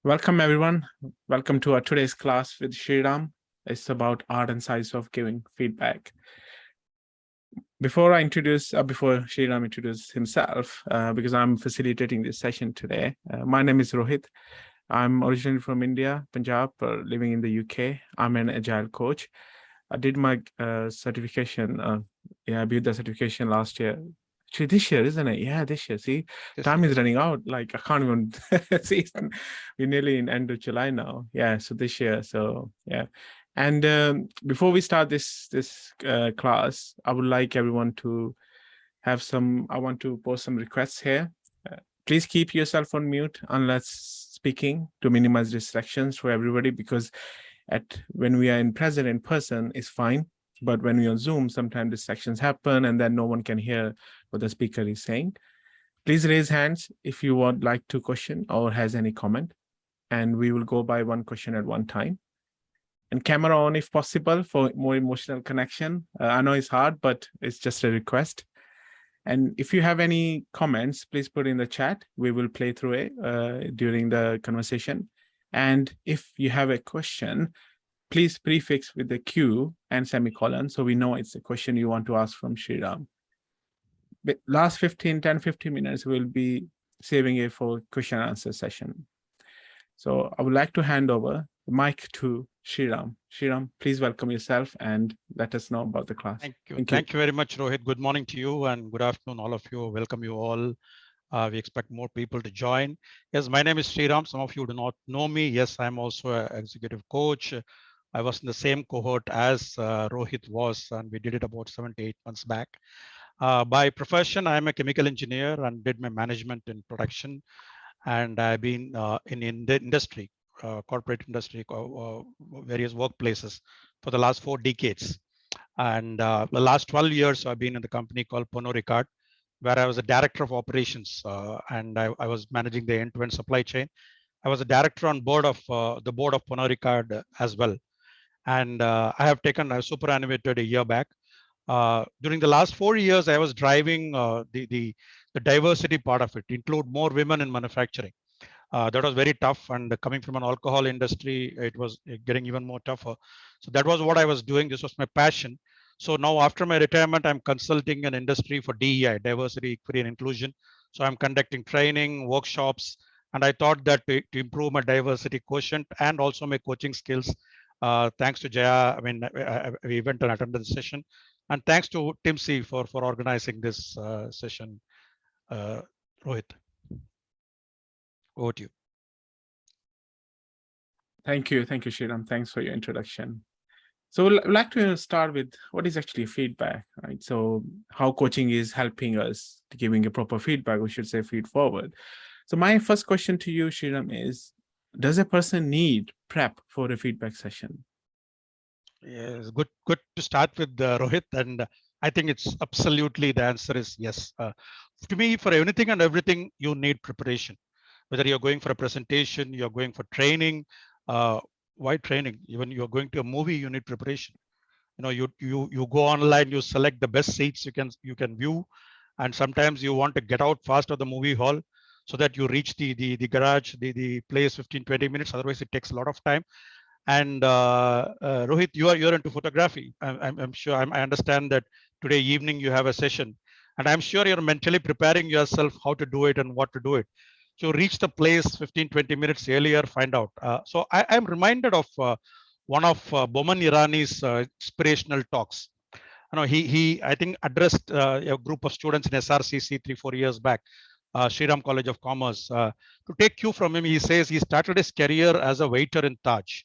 Welcome, everyone. Welcome to our today's class with Sriram. It's about art and science of giving feedback. Before Sriram introduces himself, because I'm facilitating this session today, my name is Rohit. I'm originally from India, Punjab, living in the UK. I'm an agile coach. I did my certification. I did the certification last year. Actually, this year, isn't it? Yeah, this year. See, time is running out. Like I can't even see. We're nearly in end of July now. Yeah, so this year. So yeah. And before we start this class, I would like everyone to have some. I want to post some requests here. Please keep yourself on mute unless speaking to minimize distractions for everybody, because when we are in person, it's fine. But when we on Zoom, sometimes distractions happen and then no one can hear what the speaker is saying. Please raise hands if you would like to question or has any comment, and we will go by one question at one time. And camera on if possible for more emotional connection. I know it's hard, but it's just a request. And if you have any comments, please put in the chat. We will play through it during the conversation. And if you have a question, please prefix with the Q and semicolon so we know it's a question you want to ask from Sriram. But last 15 minutes, we'll be saving it for question and answer session. So I would like to hand over the mic to Sriram. Sriram, please welcome yourself and let us know about the class. Thank you. Thank you very much, Rohit. Good morning to you and good afternoon, all of you. Welcome you all. We expect more people to join. Yes, my name is Sriram. Some of you do not know me. Yes, I'm also an executive coach. I was in the same cohort as Rohit was, and we did it about 7 to 8 months back. By profession, I'm a chemical engineer and did my management in production. And I've been in the industry, corporate industry, various workplaces for the last 4 decades. And the last 12 years, I've been in the company called Pernod Ricard, where I was a director of operations, and I was managing the end-to-end supply chain. I was a director on board of the board of Pernod Ricard as well. And I have taken a superannuated a year back. During the last 4 years, I was driving the diversity part of it, include more women in manufacturing. That was very tough, and coming from an alcohol industry, it was getting even more tougher. So that was what I was doing. This was my passion. So now after my retirement, I'm consulting an industry for DEI, diversity, equity, and inclusion. So I'm conducting training, workshops, and I thought that to improve my diversity quotient and also my coaching skills, thanks to Jaya, we went and attended the session. And thanks to Tim C for organizing this session. Rohit, over to you. Thank you, Sriram. Thanks for your introduction. So we'd like to start with what is actually feedback, right? So how coaching is helping us to giving a proper feedback, we should say feed forward. So my first question to you, Sriram, is, does a person need prep for a feedback session? Yes, good to start with, Rohit. And I think it's absolutely, the answer is yes. To me, for anything and everything, you need preparation. Whether you're going for a presentation, you're going for training, why training? Even you're going to a movie, you need preparation. You know, you go online, you select the best seats you can view, and sometimes you want to get out fast of the movie hall so that you reach the garage, the place 15-20 minutes. Otherwise, it takes a lot of time. And Rohit, you're into photography. I'm sure. I understand that today evening you have a session, and I'm sure you're mentally preparing yourself how to do it and what to do it. So reach the place 15-20 minutes earlier, find out. So I'm reminded of one of Boman Irani's inspirational talks. You know, he I think addressed a group of students in SRCC 3-4 years back, Sriram College of Commerce. To take cue from him, he says he started his career as a waiter in Taj.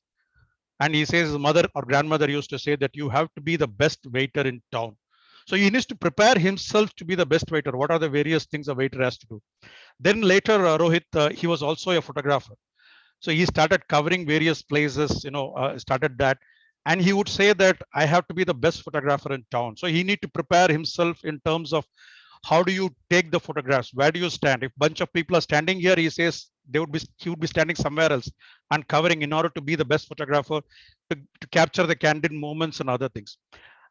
And he says his mother or grandmother used to say that you have to be the best waiter in town. So he needs to prepare himself to be the best waiter. What are the various things a waiter has to do? Then later, Rohit, he was also a photographer. So he started covering various places, started that. And he would say that I have to be the best photographer in town. So he need to prepare himself in terms of how do you take the photographs? Where do you stand? If a bunch of people are standing here, he says he would be standing somewhere else and covering in order to be the best photographer, to capture the candid moments and other things.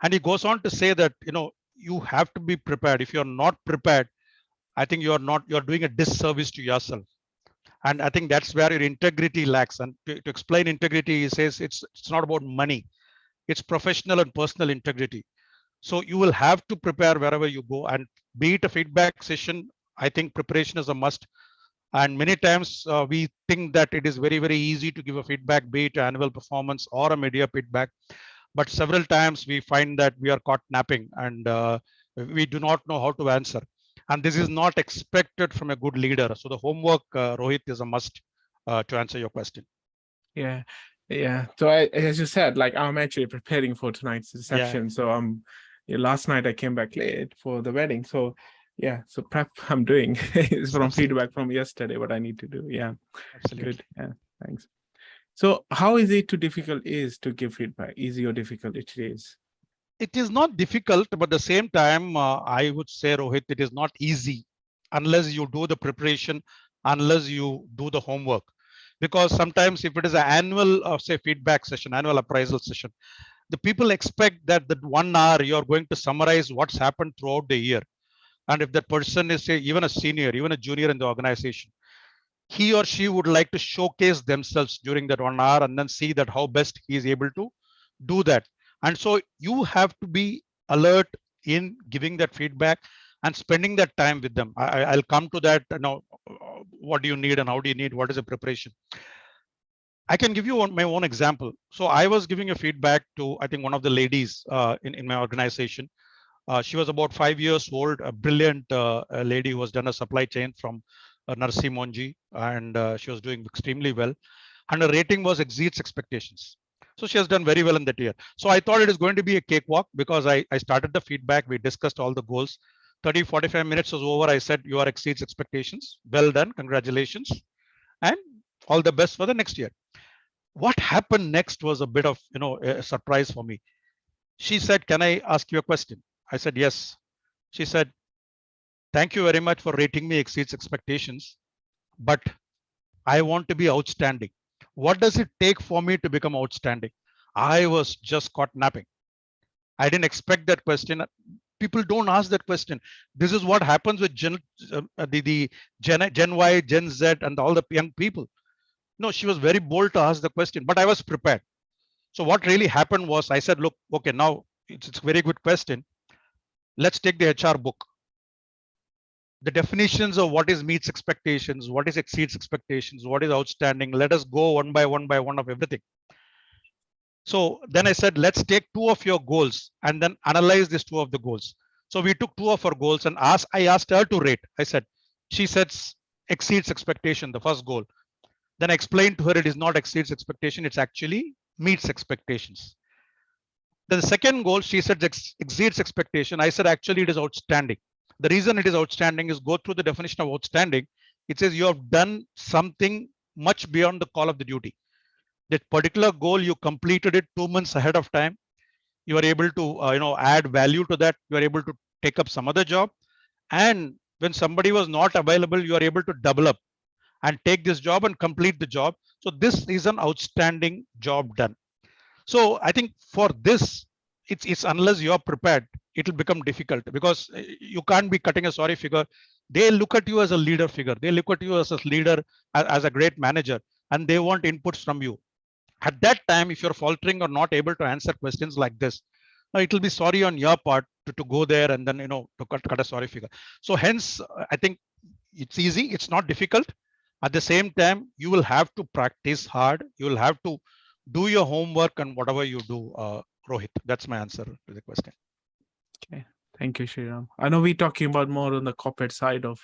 And he goes on to say that, you have to be prepared. If you're not prepared, I think you're doing a disservice to yourself. And I think that's where your integrity lacks. And to explain integrity, he says it's not about money, it's professional and personal integrity. So you will have to prepare wherever you go, and be it a feedback session, I think preparation is a must. And many times we think that it is very, very easy to give a feedback, be it annual performance or a media feedback. But several times we find that we are caught napping, and we do not know how to answer. And this is not expected from a good leader. So the homework, Rohit, is a must to answer your question. Yeah. Yeah. So as you said, like I'm actually preparing for tonight's reception. So last night I came back late for the wedding. So yeah, so prep I'm doing is from feedback from yesterday, what I need to do. Yeah. Absolutely. Good. Yeah. Thanks. So how is it difficult is to give feedback? Easy or difficult it is? It is not difficult, but at the same time, I would say, Rohit, it is not easy unless you do the preparation, unless you do the homework. Because sometimes if it is an annual, say, feedback session, annual appraisal session, the people expect that 1 hour you're going to summarize what's happened throughout the year. And if that person is, say, even a senior, even a junior in the organization, he or she would like to showcase themselves during that 1 hour and then see that how best he is able to do that. And so you have to be alert in giving that feedback and spending that time with them. I'll come to that. What do you need and how do you need? What is the preparation? I can give you my own example. So I was giving a feedback to, I think, one of the ladies in my organization. She was about 5 years old, a brilliant lady who has done a supply chain from Narsi Monji, and she was doing extremely well. And her rating was exceeds expectations. So she has done very well in that year. So I thought it is going to be a cakewalk because I started the feedback. We discussed all the goals. 30, 45 minutes was over. I said, you are exceeds expectations. Well done. Congratulations. And all the best for the next year. What happened next was a bit of, a surprise for me. She said, can I ask you a question? I said, yes. She said, thank you very much for rating me exceeds expectations, but I want to be outstanding. What does it take for me to become outstanding? I was just caught napping. I didn't expect that question. People don't ask that question. This is what happens with Gen Y, Gen Z, and all the young people. No, she was very bold to ask the question, but I was prepared. So what really happened was I said, look, okay, now it's a very good question. Let's take the HR book. The definitions of what is meets expectations, what is exceeds expectations, what is outstanding. Let us go one by one of everything. So then I said, let's take 2 of your goals and then analyze these 2 of the goals. So we took 2 of her goals and I asked her to rate. I said, she sets exceeds expectation, the first goal. Then I explained to her it is not exceeds expectation, it's actually meets expectations. Then the second goal, she said exceeds expectation. I said, actually, it is outstanding. The reason it is outstanding is go through the definition of outstanding. It says you have done something much beyond the call of the duty. That particular goal, you completed it 2 months ahead of time. You are able to, add value to that. You are able to take up some other job. And when somebody was not available, you are able to double up and take this job and complete the job. So this is an outstanding job done. So I think for this, it's unless you're prepared, it'll become difficult because you can't be cutting a sorry figure. They look at you as a leader figure. They look at you as a leader, as a great manager, and they want inputs from you. At that time, if you're faltering or not able to answer questions like this, it'll be sorry on your part to go there and then, to cut a sorry figure. So hence, I think it's easy. It's not difficult. At the same time, you will have to practice hard. You will have to do your homework and whatever you do, Rohit. That's my answer to the question. Okay, thank you, Sriram. I know we're talking about more on the corporate side of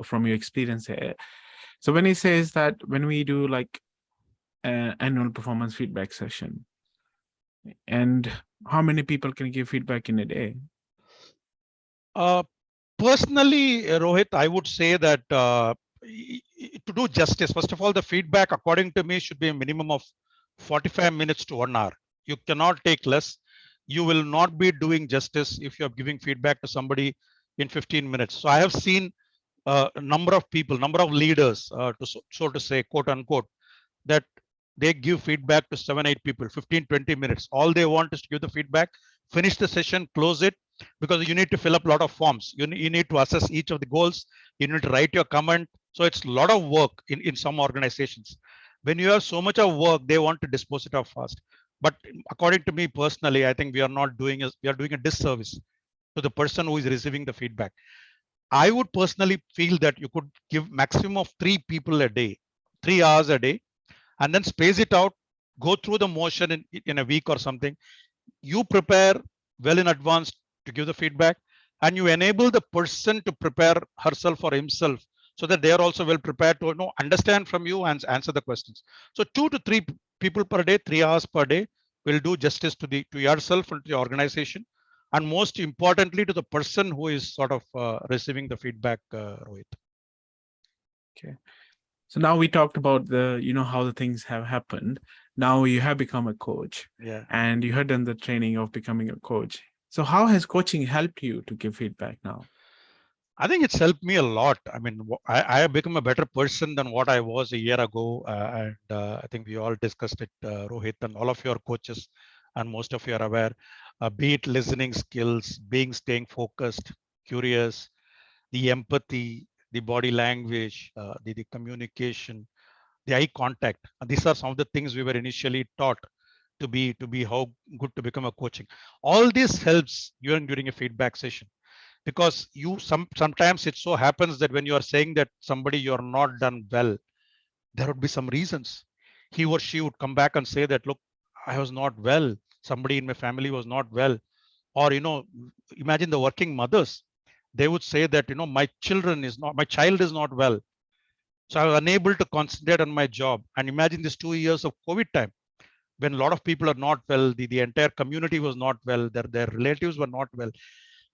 from your experience here. So when he says that when we do like an annual performance feedback session, and how many people can give feedback in a day? Personally, Rohit, I would say that to do justice, first of all, the feedback, according to me, should be a minimum of 45 minutes to 1 hour. You cannot take less. You will not be doing justice if you're giving feedback to somebody in 15 minutes. So I have seen a number of people, number of leaders, so to say, quote unquote, that they give feedback to 7, 8 people, 15, 20 minutes. All they want is to give the feedback, finish the session, close it, because you need to fill up a lot of forms. You need to assess each of the goals. You need to write your comment. So it's a lot of work in some organizations. When you have so much of work, they want to dispose it off fast. But according to me personally, I think we are not doing we are doing a disservice to the person who is receiving the feedback. I would personally feel that you could give maximum of 3 people a day, 3 hours a day, and then space it out, go through the motion in a week or something. You prepare well in advance to give the feedback, and you enable the person to prepare herself or himself so that they are also well prepared to understand from you and answer the questions. So 2 to 3 people per day, 3 hours per day will do justice to yourself and to the organization, and most importantly to the person who is sort of receiving the feedback, Rohit. Okay. So now we talked about how the things have happened. Now you have become a coach, Yeah. and you had done the training of becoming a coach. So how has coaching helped you to give feedback now? I think it's helped me a lot. I mean, I have become a better person than what I was a year ago. And I think we all discussed it, Rohit, and all of your coaches, and most of you are aware, be it listening skills, staying focused, curious, the empathy, the body language, the communication, the eye contact. And these are some of the things we were initially taught to be how good to become a coaching. All this helps during a feedback session, because sometimes it so happens that when you are saying that somebody you're not done well, there would be some reasons. He or she would come back and say that, look, I was not well, somebody in my family was not well. Or imagine the working mothers, they would say that my child is not well, so I was unable to concentrate on my job. And imagine this 2 years of COVID time, when a lot of people are not well, the entire community was not well, their relatives were not well.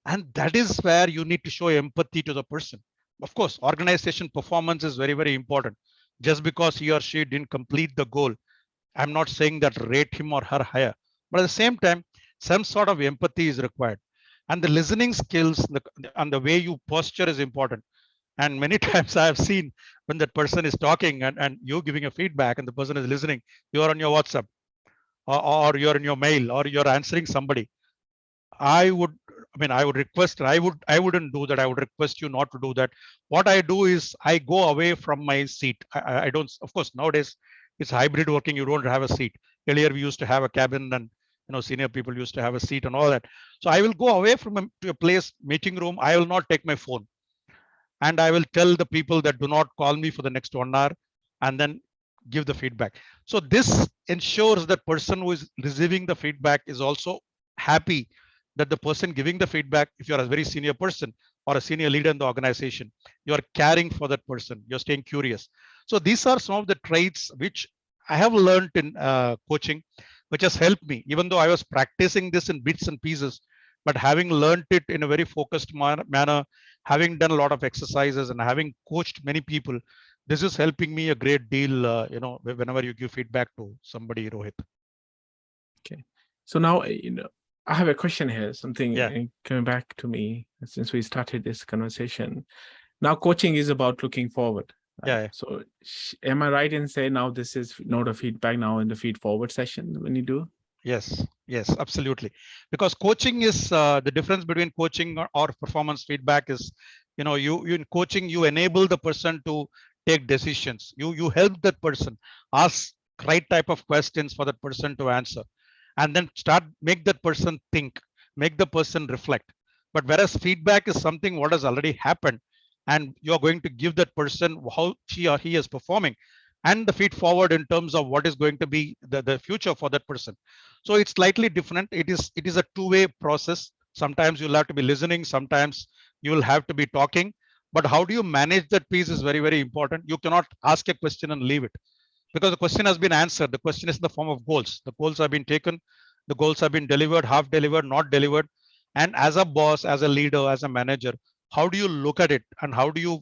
And that is where you need to show empathy to the person. Of course, organization performance is very, very important. Just because he or she didn't complete the goal, I'm not saying that rate him or her higher, but at the same time, some sort of empathy is required. And the listening skills and the way you posture is important. And many times I have seen when that person is talking and you giving a feedback and the person is listening, you are on your WhatsApp, or you're in your mail, or you're answering somebody. I would, I would request, I wouldn't do that. I would request you not to do that. What I do is I go away from my seat. I don't, of course, nowadays it's hybrid working. You don't have a seat. Earlier we used to have a cabin, and senior people used to have a seat and all that. So I will go away from to a place, meeting room. I will not take my phone, and I will tell the people that do not call me for the next 1 hour, and then give the feedback. So this ensures that person who is receiving the feedback is also happy that the person giving the feedback, if you're a very senior person or a senior leader in the organization, you're caring for that person, you're staying curious. So these are some of the traits which I have learned in coaching, which has helped me, even though I was practicing this in bits and pieces, but having learned it in a very focused manner, having done a lot of exercises and having coached many people, this is helping me a great deal, whenever you give feedback to somebody, Rohit. Okay. So now, I have a question here, something Yeah. coming back to me since we started this conversation. Now, coaching is about looking forward. Right? Yeah. So am I right in saying now this is not a feedback now in the feed forward session when you do? Yes, absolutely. Because coaching is the difference between coaching or performance feedback is, you in coaching, you enable the person to take decisions. You help that person, ask right type of questions for that person to answer, and then make that person think, make the person reflect. But whereas feedback is something what has already happened, and you're going to give that person how she or he is performing, and the feed forward in terms of what is going to be the future for that person. So it's slightly different. It is a two-way process. Sometimes you'll have to be listening, sometimes you will have to be talking. But how do you manage that piece is very, very important. You cannot ask a question and leave it, because the question has been answered. The question is in the form of goals. The goals have been taken, the goals have been delivered, half delivered, not delivered. And as a boss, as a leader, as a manager, how do you look at it and how do you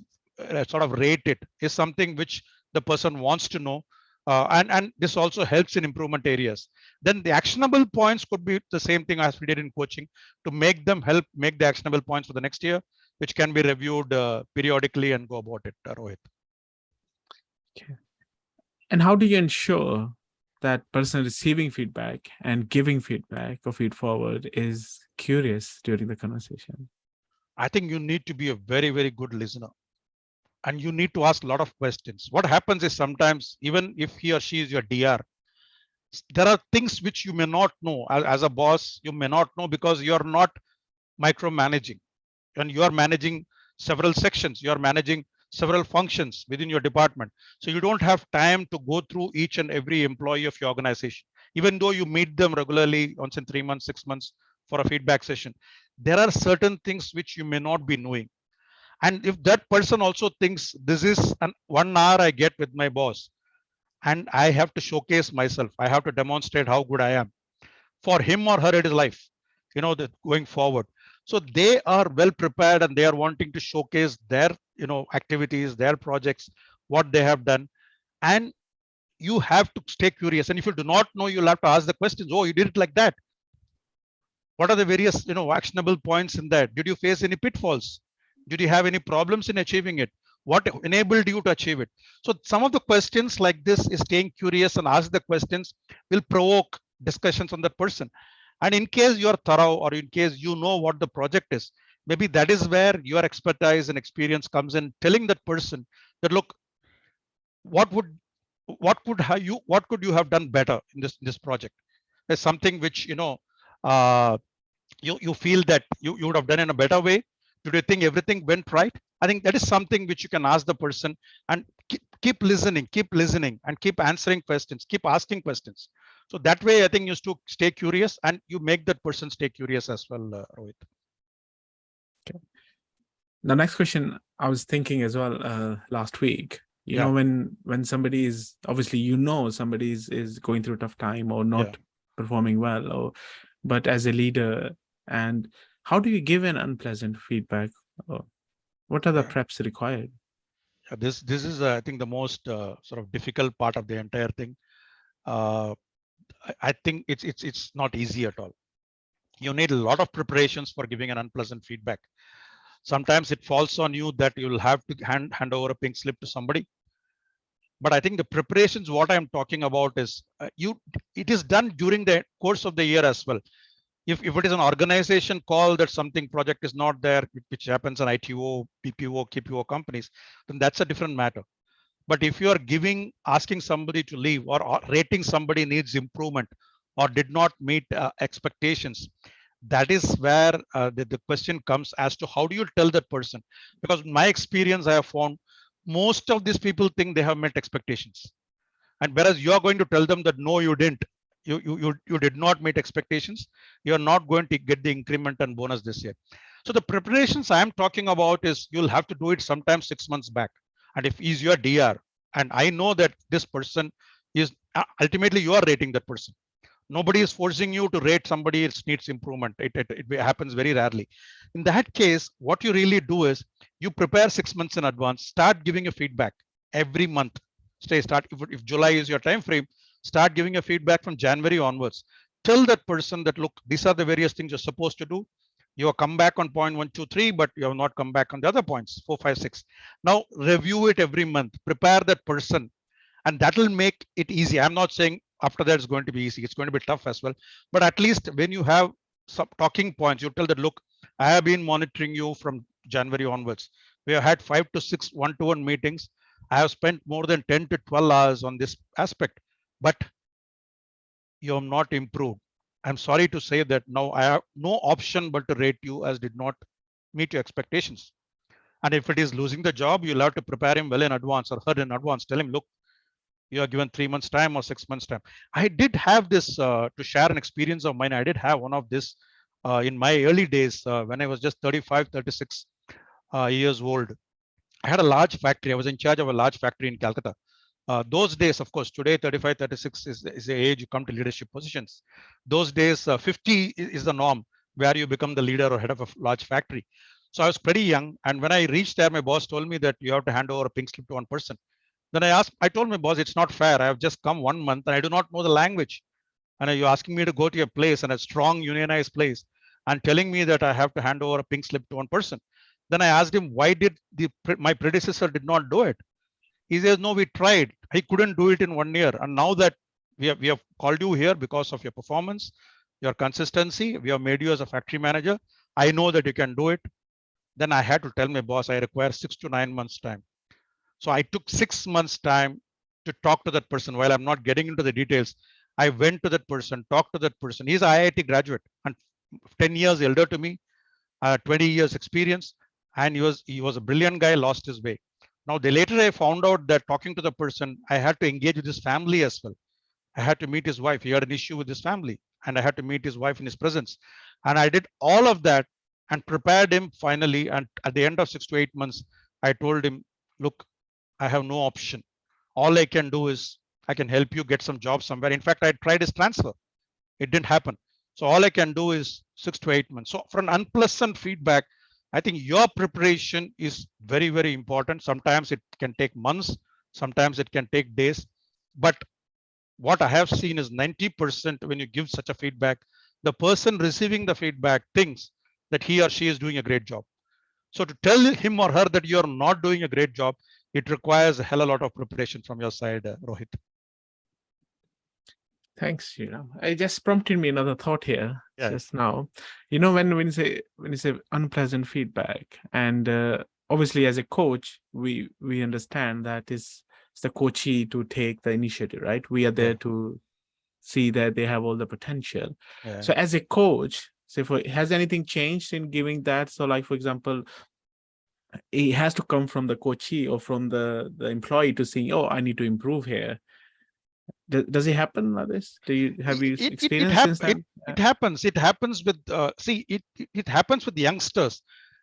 sort of rate it is something which the person wants to know. And this also helps in improvement areas. Then the actionable points could be the same thing as we did in coaching, to help make the actionable points for the next year, which can be reviewed periodically and go about it, Rohit. Okay. And how do you ensure that person receiving feedback and giving feedback or feed forward is curious during the conversation? I think you need to be a very, very good listener. and you need to ask a lot of questions. What happens is sometimes, even if he or she is your DR, there are things which you may not know. As a boss, you may not know because you're not micromanaging, and you are managing several sections, you are managing several functions within your department. So you don't have time to go through each and every employee of your organization, even though you meet them regularly once in 3 months, 6 months for a feedback session. There are certain things which you may not be knowing. And if that person also thinks this is an 1 hour I get with my boss, and I have to showcase myself, I have to demonstrate how good I am, for him or her, it is life, that going forward. So they are well prepared, and they are wanting to showcase their, activities, their projects, what they have done. And you have to stay curious. And if you do not know, you'll have to ask the questions. Oh, you did it like that. What are the various, actionable points in that? Did you face any pitfalls? Did you have any problems in achieving it? What enabled you to achieve it? So some of the questions like this is staying curious and ask the questions will provoke discussions on that person. And in case you're thorough, or in case you know what the project is, maybe that is where your expertise and experience comes in, telling that person that, look, what could you have done better in this project? There's something which, uh, you feel that you would have done in a better way. Do you think everything went right? I think that is something which you can ask the person, and keep listening and keep answering questions, keep asking questions. So that way, I think you to stay curious, and you make that person stay curious as well, Rohit. Okay. The next question I was thinking as well last week, you know, when somebody is obviously, somebody is going through a tough time or not performing well, but as a leader, and how do you give an unpleasant feedback? What are the preps required? This is I think the most sort of difficult part of the entire thing. I think it's not easy at all. You need a lot of preparations for giving an unpleasant feedback. Sometimes it falls on you that you'll have to hand over a pink slip to somebody. But I think the preparations, what I'm talking about is it is done during the course of the year as well. If it is an organization call that something project is not there, which happens in ITO, PPO, KPO companies, then that's a different matter. But if you are asking somebody to leave, or rating somebody needs improvement, or did not meet expectations, that is where the question comes as to how do you tell that person? Because my experience, I have found most of these people think they have met expectations. And whereas you are going to tell them that, no, you didn't. You did not meet expectations. You're not going to get the increment and bonus this year. So the preparations I'm talking about is you'll have to do it sometime 6 months back. And if he's your DR, and I know that this person is ultimately you are rating that person. Nobody is forcing you to rate somebody else needs improvement. It happens very rarely. In that case, what you really do is you prepare 6 months in advance, start giving a feedback every month. If July is your time frame, start giving a feedback from January onwards. Tell that person that, look, these are the various things you're supposed to do. You have come back on point 1, 2, 3, but you have not come back on the other points 4, 5, 6. Now review it every month. Prepare that person, and that will make it easy. I'm not saying after that it's going to be easy. It's going to be tough as well. But at least when you have some talking points, you tell that, look, I have been monitoring you from January onwards. We have had 5 to 6 one-to-one meetings. I have spent more than 10 to 12 hours on this aspect, but you have not improved. I'm sorry to say that now I have no option but to rate you as did not meet your expectations. And if it is losing the job, you'll have to prepare him well in advance, or her in advance. Tell him, look, you are given 3 months time or 6 months time. I did have this to share an experience of mine. I did have one of this in my early days when I was just 35, 36 years old. I had a large factory. I was in charge of a large factory in Calcutta. Those days, of course, today 35, 36 is the age you come to leadership positions. Those days, 50 is the norm where you become the leader or head of a large factory. So I was pretty young. And when I reached there, my boss told me that you have to hand over a pink slip to one person. Then I told my boss, it's not fair. I have just come 1 month and I do not know the language. And you're asking me to go to a place, and a strong unionized place, and telling me that I have to hand over a pink slip to one person. Then I asked him, why did my predecessor did not do it? He says, no, we tried. He couldn't do it in 1 year. And now that we have called you here because of your performance, your consistency, we have made you as a factory manager. I know that you can do it. Then I had to tell my boss I require 6 to 9 months time. So I took 6 months time to talk to that person. While I'm not getting into the details, I went to that person, talked to that person. He's an IIT graduate and 10 years elder to me, 20 years experience, and he was a brilliant guy, lost his way. Now, the later I found out that talking to the person, I had to engage with his family as well. I had to meet his wife. He had an issue with his family, and I had to meet his wife in his presence. And I did all of that and prepared him finally. And at the end of 6 to 8 months, I told him, look, I have no option. All I can do is I can help you get some job somewhere. In fact, I tried his transfer. It didn't happen. So all I can do is 6 to 8 months. So for an unpleasant feedback, I think your preparation is very, very important. Sometimes it can take months. Sometimes it can take days. But what I have seen is 90% when you give such a feedback, the person receiving the feedback thinks that he or she is doing a great job. So to tell him or her that you're not doing a great job, it requires a hell of a lot of preparation from your side, Rohit. Thanks, Sriram. It just prompted me another thought here Yeah. just now. You know, when you say unpleasant feedback, and obviously as a coach, we understand that it's the coachee to take the initiative, right? We are there to see that they have all the potential. Yeah. So as a coach, say has anything changed in giving that? So like, for example, it has to come from the coachee or from the employee to see, oh, I need to improve here. Does it happen like this? Have you experienced since then? It happens. It happens with it happens with the youngsters.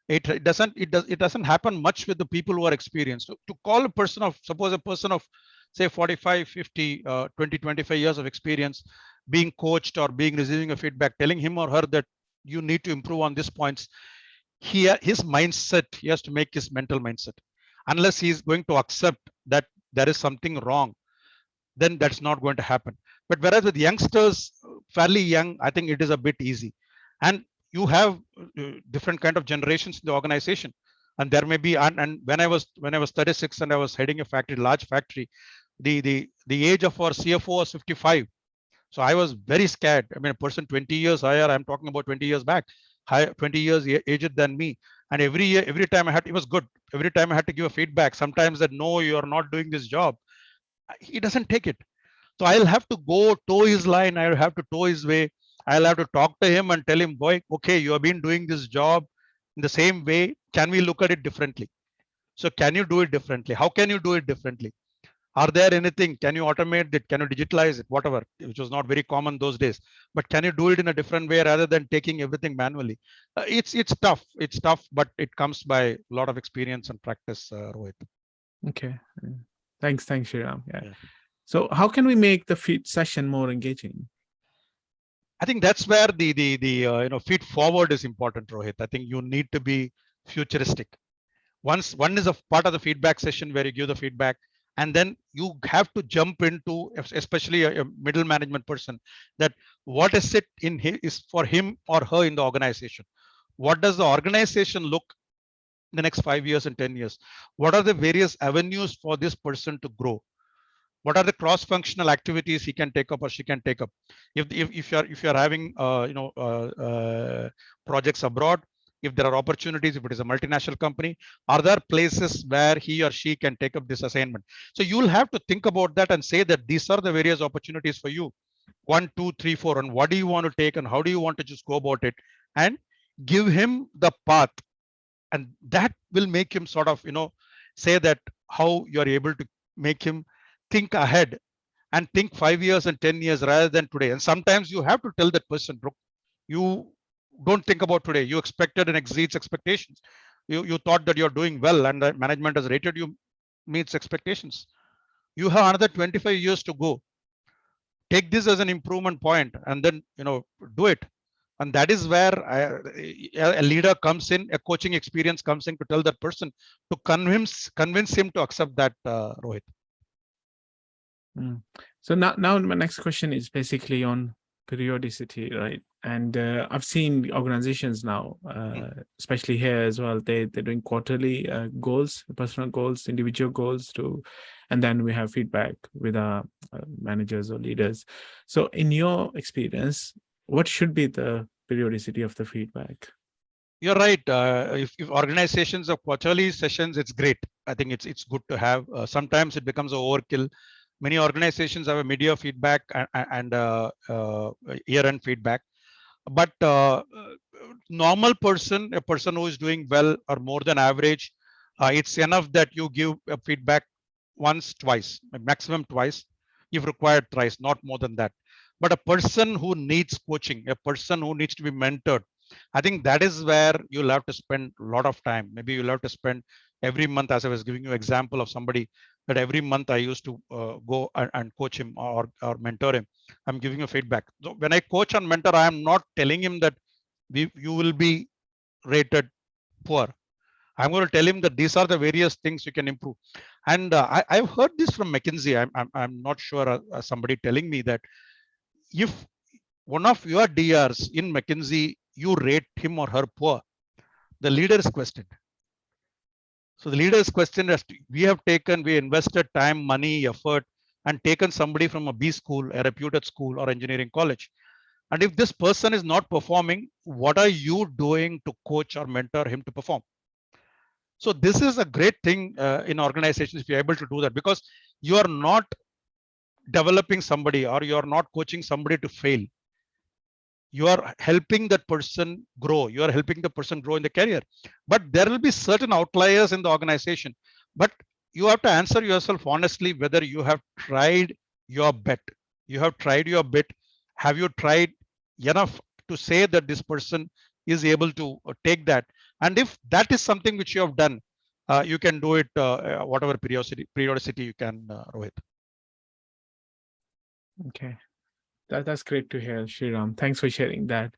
It doesn't happen much with the people who are experienced. To call a person of, suppose a person of say 45, 50, 20, 25 years of experience, being coached or being receiving a feedback, telling him or her that you need to improve on these points. His mindset, he has to make his mental mindset. Unless he is going to accept that there is something wrong, then that's not going to happen. But whereas with youngsters, fairly young, I think it is a bit easy. And you have different kind of generations in the organization. And there may be, and when I was 36 and I was heading a factory, large factory, the age of our CFO was 55. So I was very scared. I mean, a person 20 years higher, I'm talking about 20 years back, 20 years aged than me. And every time I had, it was good. Every time I had to give a feedback, sometimes that, no, you're not doing this job. He doesn't take it. So I'll have to go toe his line. I'll have to toe his way. I'll have to talk to him and tell him, boy, okay, you have been doing this job in the same way. Can we look at it differently? So can you do it differently? How can you do it differently? Are there anything? Can you automate it? Can you digitalize it? Whatever, which was not very common those days. But can you do it in a different way rather than taking everything manually? It's tough. It's tough, but it comes by a lot of experience and practice, Rohit. Okay. Thanks, Sriram. Yeah. So how can we make the feed session more engaging? I think that's where the feed forward is important, Rohit. I think you need to be futuristic. One is a part of the feedback session where you give the feedback, and then you have to jump into, especially a middle management person, that what is it in is for him or her in the organization. What does the organization look in the next 5 years and 10 years? What are the various avenues for this person to grow? What are the cross-functional activities he can take up or she can take up? If you're having projects abroad, if there are opportunities, if it is a multinational company, are there places where he or she can take up this assignment? So you'll have to think about that and say that these are the various opportunities for you. 1, 2, 3, 4, and what do you want to take and how do you want to just go about it, and give him the path. And that will make him sort of, say that how you're able to make him think ahead and think 5 years and 10 years rather than today. And sometimes you have to tell that person, bro, you don't think about today. You expected and exceeds expectations. You thought that you're doing well and the management has rated you meets expectations. You have another 25 years to go. Take this as an improvement point and then, do it. And that is where a leader comes in, a coaching experience comes in to tell that person, to convince him to accept that, Rohit. So now my next question is basically on periodicity, right? And I've seen organizations now, especially here as well, they're doing quarterly goals, personal goals, individual goals and then we have feedback with our managers or leaders. So in your experience, what should be the periodicity of the feedback? You're right. If organizations have quarterly sessions, it's great. I think it's good to have. Sometimes it becomes an overkill. Many organizations have a media feedback and year-end feedback, but normal person, a person who is doing well or more than average, it's enough that you give a feedback once, twice, maximum twice, if required thrice, not more than that. But a person who needs coaching, a person who needs to be mentored, I think that is where you'll have to spend a lot of time. Maybe you'll have to spend every month, as I was giving you example of somebody that every month I used to go and coach him or mentor him. I'm giving you feedback. So when I coach and mentor, I am not telling him that you will be rated poor. I'm going to tell him that these are the various things you can improve. And I've heard this from McKinsey. I'm not sure somebody telling me that if one of your DRs in McKinsey, you rate him or her poor, the leader is questioned. So the leader is questioned as to, we invested time, money, effort, and taken somebody from a B school, a reputed school or engineering college. And if this person is not performing, what are you doing to coach or mentor him to perform? So this is a great thing in organizations if you're able to do that, because you are not developing somebody or you are not coaching somebody to fail. You are helping that person grow. You are helping the person grow in the career. But there will be certain outliers in the organization. But you have to answer yourself honestly whether you have tried your bet. You have tried your bit. Have you tried enough to say that this person is able to take that? And if that is something which you have done, you can do it whatever periodicity you can, Rohit. Okay, that's great to hear, Sriram. Thanks for sharing that.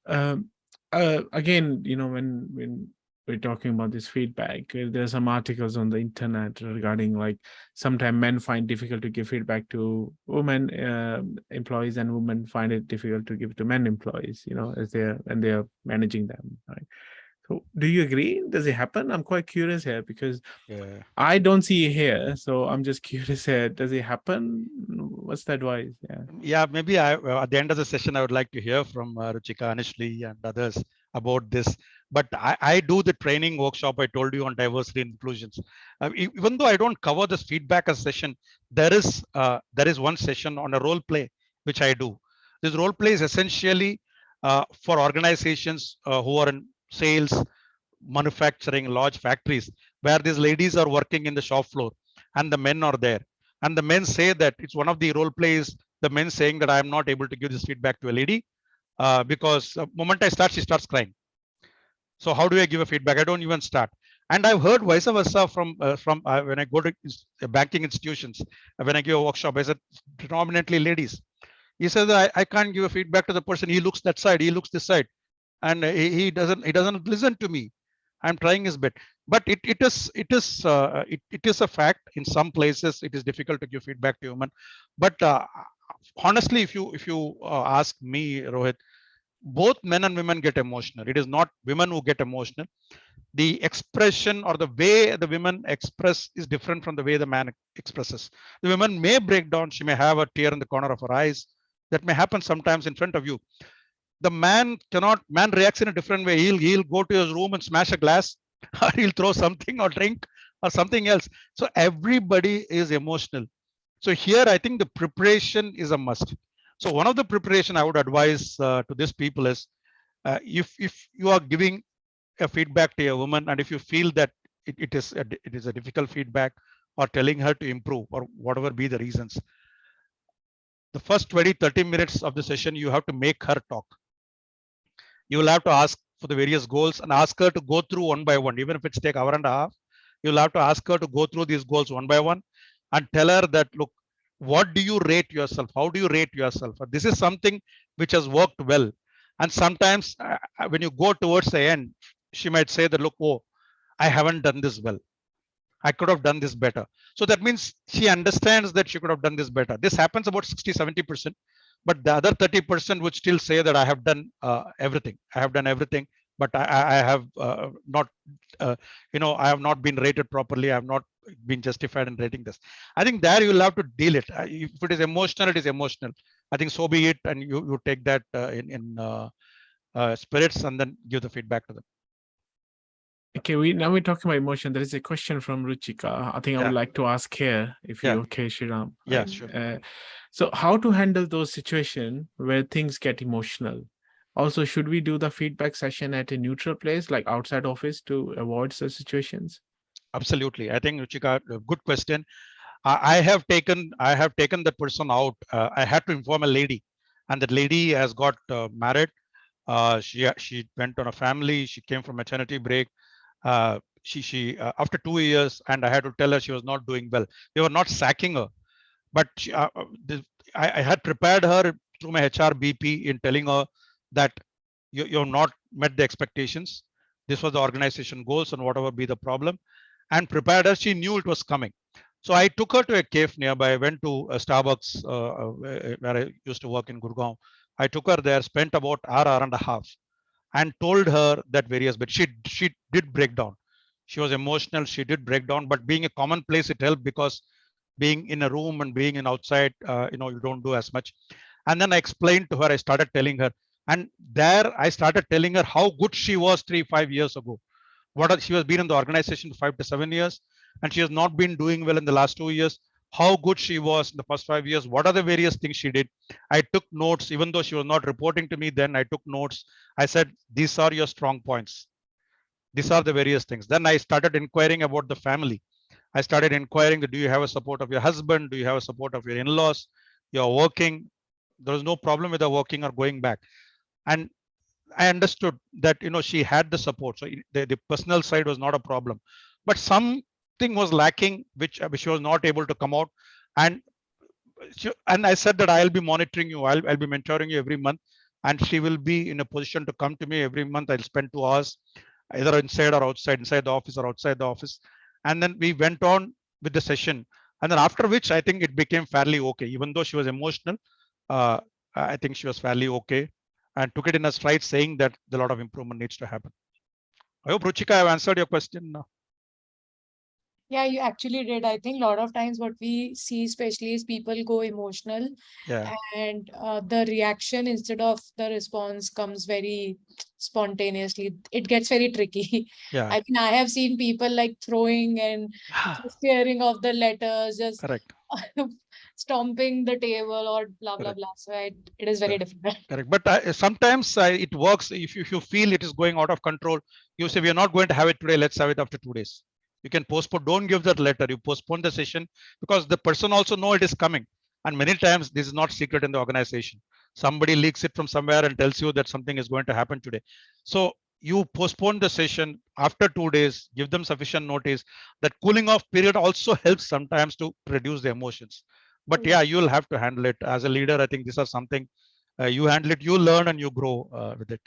Um, Again, when we're talking about this feedback, there's some articles on the internet regarding like sometimes men find difficult to give feedback to women employees, and women find it difficult to give to men employees. As they're managing them. Right? So, do you agree? Does it happen? I'm quite curious here because Yeah. I don't see it here, so I'm just curious here. Does it happen? What's the advice? Yeah. Yeah, maybe at the end of the session, I would like to hear from Ruchika, Anishli, and others about this. But I do the training workshop I told you on diversity and inclusions. Even though I don't cover this feedback as session, there is one session on a role play which I do. This role play is essentially for organizations who are in sales, manufacturing, large factories, where these ladies are working in the shop floor and the men are there. And the men say that it's one of the role plays, the men saying that I am not able to give this feedback to a lady because the moment I start, she starts crying. So how do I give a feedback? I don't even start. And I've heard vice versa from when I go to banking institutions, when I give a workshop, I said predominantly ladies. He says I can't give a feedback to the person. He looks that side, he looks this side, and he doesn't listen to me. I'm trying his bit, but it is a fact. In some places, it is difficult to give feedback to human. But honestly, if you ask me, Rohit, both men and women get emotional. It is not women who get emotional. The expression or the way the women express is different from the way the man expresses. The woman may break down. She may have a tear in the corner of her eyes. That may happen sometimes in front of you. The man reacts in a different way. He'll go to his room and smash a glass, or he'll throw something or drink or something else. So everybody is emotional. So here I think the preparation is a must. So one of the preparation I would advise to these people is if you are giving a feedback to a woman, and if you feel that it is a difficult feedback, or telling her to improve, or whatever be the reasons, the first 20-30 minutes of the session you have to make her talk. You will have to ask for the various goals and ask her to go through one by one. Even if it's take hour and a half, you'll have to ask her to go through these goals one by one and tell her that, look, what do you rate yourself? How do you rate yourself? This is something which has worked well. And sometimes when you go towards the end, she might say that, look, oh, I haven't done this well. I could have done this better. So that means she understands that she could have done this better. This happens about 60-70%. But the other 30% would still say that I have done everything. I have done everything, but I have not, I have not been rated properly. I have not been justified in rating this. I think there you will have to deal it. If it is emotional, it is emotional. I think so be it, and you take that in spirits and then give the feedback to them. Okay, we're talking about emotion. There is a question from Ruchika. I think I would like to ask here, if you're okay, Sriram. Yeah, right? sure. So how to handle those situations where things get emotional? Also, should we do the feedback session at a neutral place, like outside office, to avoid such situations? Absolutely. I think Ruchika, good question. I have taken that person out. I had to inform a lady, and that lady has got married. She went on a family. She came from maternity break. She after 2 years, and I had to tell her she was not doing well. They were not sacking her, but I had prepared her through my HR BP in telling her that you have not met the expectations. This was the organization goals and whatever be the problem, and prepared her. She knew it was coming. So I took her to a cave nearby. I went to a Starbucks where I used to work in Gurgaon. I took her there, spent about hour and a half, and told her that various bits. She did break down. She was emotional. She did break down, but being a common place, it helped because being in a room and being in outside, you don't do as much. And then I explained to her. I started telling her, and there I started telling her how good she was 3-5 years ago. She has been in the organization for 5 to 7 years, and she has not been doing well in the last 2 years. How good she was in the first 5 years. What are the various things she did? I took notes, even though she was not reporting to me. Then I took notes. I said, these are your strong points. These are the various things. Then I started inquiring about the family. I started inquiring, do you have a support of your husband? Do you have a support of your in-laws? You're working. There was no problem with her working or going back. And I understood that she had the support, so the personal side was not a problem, but something was lacking, which she was not able to come out. And I said that I'll be monitoring you, I'll be mentoring you every month, and she will be in a position to come to me every month. I'll spend 2 hours either inside or outside, inside the office or outside the office. And then we went on with the session, and then after which I think it became fairly okay. Even though she was emotional, uh, I think she was fairly okay and took it in a stride, saying that a lot of improvement needs to happen. I hope, Ruchika, I've answered your question. Yeah, you actually did. I think a lot of times what we see, especially, is people go emotional, Yeah, and the reaction instead of the response comes very spontaneously. It gets very tricky. yeah, I mean, I have seen people like throwing and just tearing off the letters, just correct, stomping the table or blah blah correct, blah. So it is very difficult. correct. But sometimes it works. If you feel it is going out of control, you say, we are not going to have it today. Let's have it after 2 days. You can postpone. Don't give that letter. You postpone the session, because the person also know it is coming. And many times this is not secret in the organization. Somebody leaks it from somewhere and tells you that something is going to happen today. So you postpone the session after 2 days, give them sufficient notice. That cooling off period also helps sometimes to reduce the emotions. But yeah, you'll have to handle it as a leader. I think these are something you handle it, you learn and you grow with it.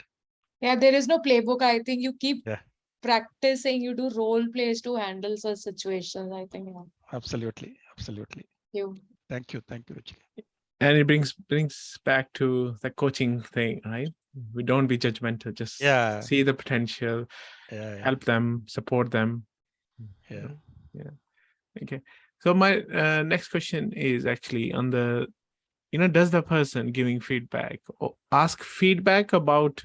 Yeah, there is no playbook. I think you keep Yeah, practicing, you do role plays to handle such situations. I think. Yeah. absolutely, absolutely. You. Thank you, Ruchika. And it brings back to the coaching thing, right? We don't be judgmental, just see the potential, help them, support them. Yeah. Okay. So my next question is actually on the, does the person giving feedback or ask feedback about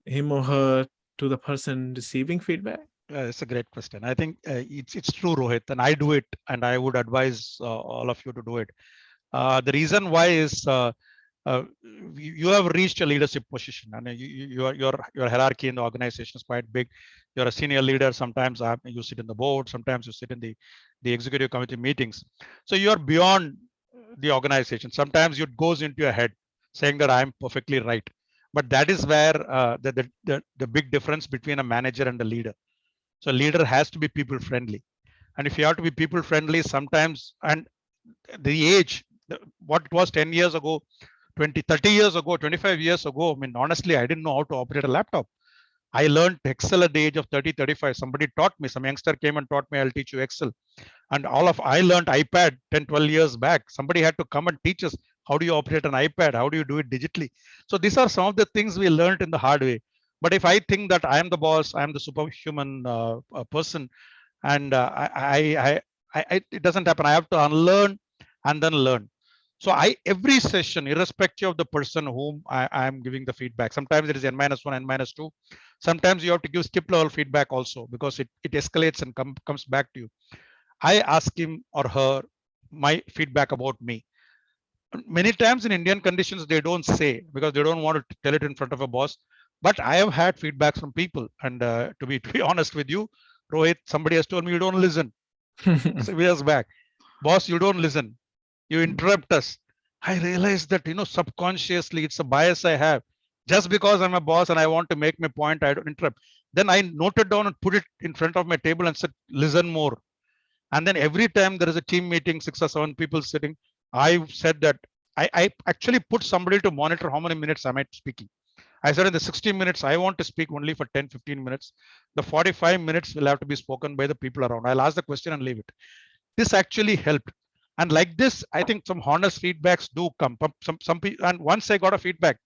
him or her to the person receiving feedback? It's a great question. I think it's true, Rohit, and I do it, and I would advise all of you to do it. The reason why is you have reached a leadership position, and your hierarchy in the organization is quite big. You're a senior leader. Sometimes you sit in the board. Sometimes you sit in the executive committee meetings. So you're beyond the organization. Sometimes it goes into your head saying that I'm perfectly right. But that is where the big difference between a manager and a leader. So a leader has to be people friendly. And if you have to be people friendly, sometimes, and the age, what it was 10 years ago, 20, 30 years ago, 25 years ago, I mean, honestly, I didn't know how to operate a laptop. I learned Excel at the age of 30, 35. Somebody taught me, some youngster came and taught me, I'll teach you Excel. And I learned iPad 10, 12 years back. Somebody had to come and teach us, how do you operate an iPad? How do you do it digitally? So these are some of the things we learned in the hard way. But if I think that I am the boss, I am the superhuman person, and it doesn't happen. I have to unlearn and then learn. So every session, irrespective of the person whom I am giving the feedback, sometimes it is N-1, N-2. Sometimes you have to give skip level feedback also, because it escalates and comes back to you. I ask him or her my feedback about me. Many times in Indian conditions, they don't say, because they don't want to tell it in front of a boss. But I have had feedbacks from people. And to be honest with you, Rohit, somebody has told me, you don't listen. So years back, boss, you don't listen. You interrupt us. I realized that, subconsciously it's a bias I have. Just because I'm a boss and I want to make my point, I don't interrupt. Then I noted down and put it in front of my table and said, listen more. And then every time there is a team meeting, 6 or 7 people sitting, I said that I actually put somebody to monitor how many minutes am I speaking. I said in the 60 minutes, I want to speak only for 10, 15 minutes. The 45 minutes will have to be spoken by the people around. I'll ask the question and leave it. This actually helped. And like this, I think some honest feedbacks do come. Some people, and once I got a feedback,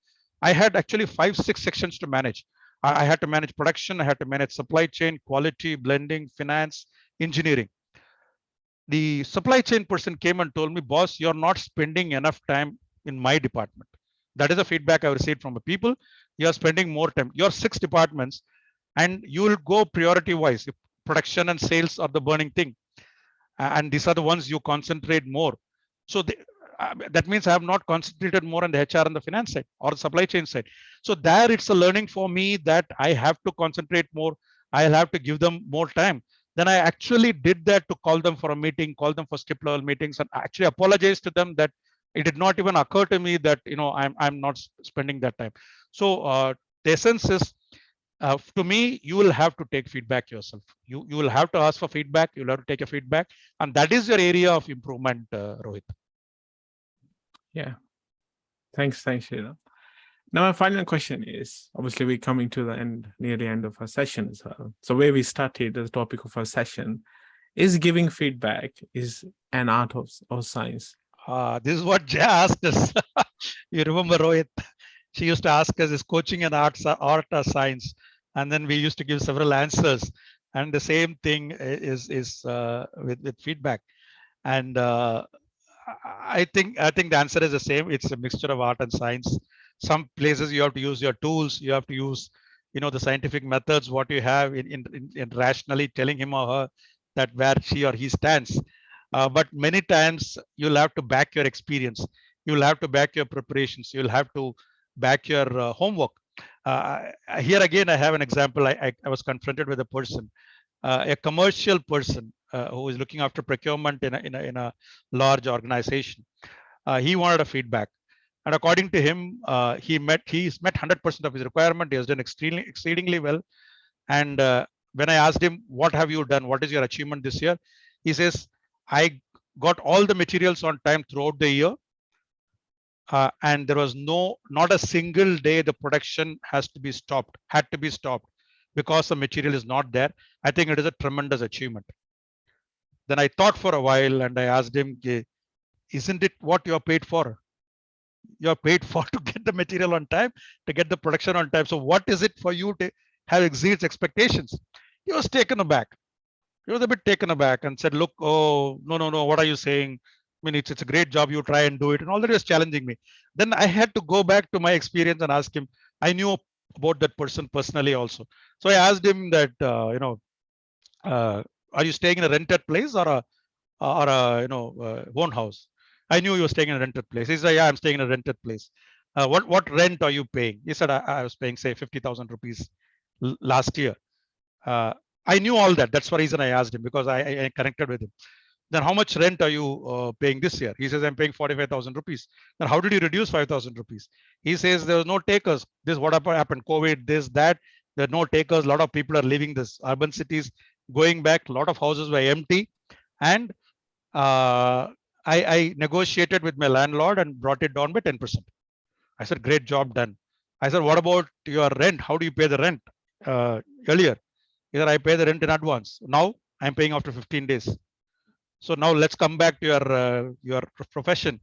I had actually 5, 6 sections to manage. I had to manage production, I had to manage supply chain, quality, blending, finance, engineering. The supply chain person came and told me, boss, you're not spending enough time in my department. That is a feedback I received from the people. You're spending more time. Your 6 departments, and you will go priority wise. If production and sales are the burning thing, and these are the ones you concentrate more. So that means I have not concentrated more on the HR and the finance side or the supply chain side. So there it's a learning for me that I have to concentrate more. I'll have to give them more time. Then I actually did that, to call them for a meeting, call them for skip level meetings, and actually apologize to them that it did not even occur to me that I'm not spending that time. So the essence is, to me, you will have to take feedback yourself. You will have to ask for feedback. You'll have to take a feedback, and that is your area of improvement, Rohit. Yeah. Thanks, Sriram. Now, my final question is, obviously, we're coming to the end, near the end of our session as well. So where we started, the topic of our session is giving feedback is an art or science. This is what Jay asked us. You remember, Rohit? She used to ask us, is coaching an art or science? And then we used to give several answers. And the same thing is with feedback. And I think the answer is the same. It's a mixture of art and science. Some places you have to use your tools. You have to use, the scientific methods, what you have in rationally telling him or her that where she or he stands. But many times you'll have to back your experience. You'll have to back your preparations. You'll have to back your homework. Here again, I have an example. I was confronted with a person, a commercial person who is looking after procurement in a large organization. He wanted a feedback, and according to him, he's met 100% of his requirement. He has done exceedingly well. And when I asked him, what have you done? What is your achievement this year? He says, I got all the materials on time throughout the year. And there was not a single day the production had to be stopped because the material is not there. I think it is a tremendous achievement. Then I thought for a while and I asked him, isn't it what you're paid for? You're paid for to get the material on time, to get the production on time. So what is it for you to have exceeds expectations? He was taken aback. He was a bit taken aback and said, look, oh, no, what are you saying? I mean, it's a great job, you try and do it. And all that was challenging me. Then I had to go back to my experience and ask him. I knew about that person personally also. So I asked him that, are you staying in a rented place or a own house? I knew he was staying in a rented place. He said, yeah, I'm staying in a rented place. What rent are you paying? He said, I was paying, say, 50,000 rupees last year. I knew all that. That's the reason I asked him, because I connected with him. Then how much rent are you paying this year? He says, I'm paying 45,000 rupees. Then how did you reduce 5,000 rupees? He says, there was no takers. This what happened, COVID, this, that. There are no takers. A lot of people are leaving this urban cities, going back. A lot of houses were empty. And I negotiated with my landlord and brought it down by 10%. I said, great job done. I said, what about your rent? How do you pay the rent? Earlier, either I pay the rent in advance. Now I'm paying after 15 days. So now let's come back to your profession.